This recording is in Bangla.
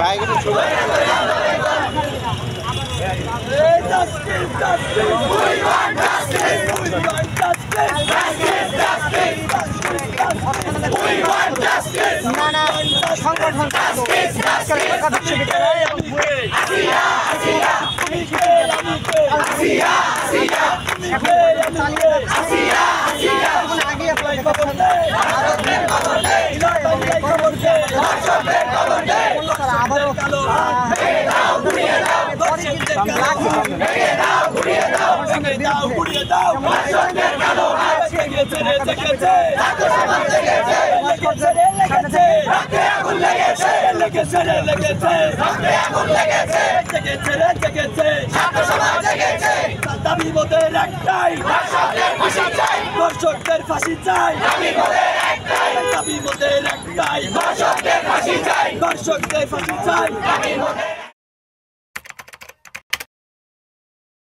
ভাই নানা সংগঠন দাবি মোদের একটাই, দর্শকদের ফাঁসি চাই। দাবি মোদের একটাই, দর্শকদের ফাঁসি চাই।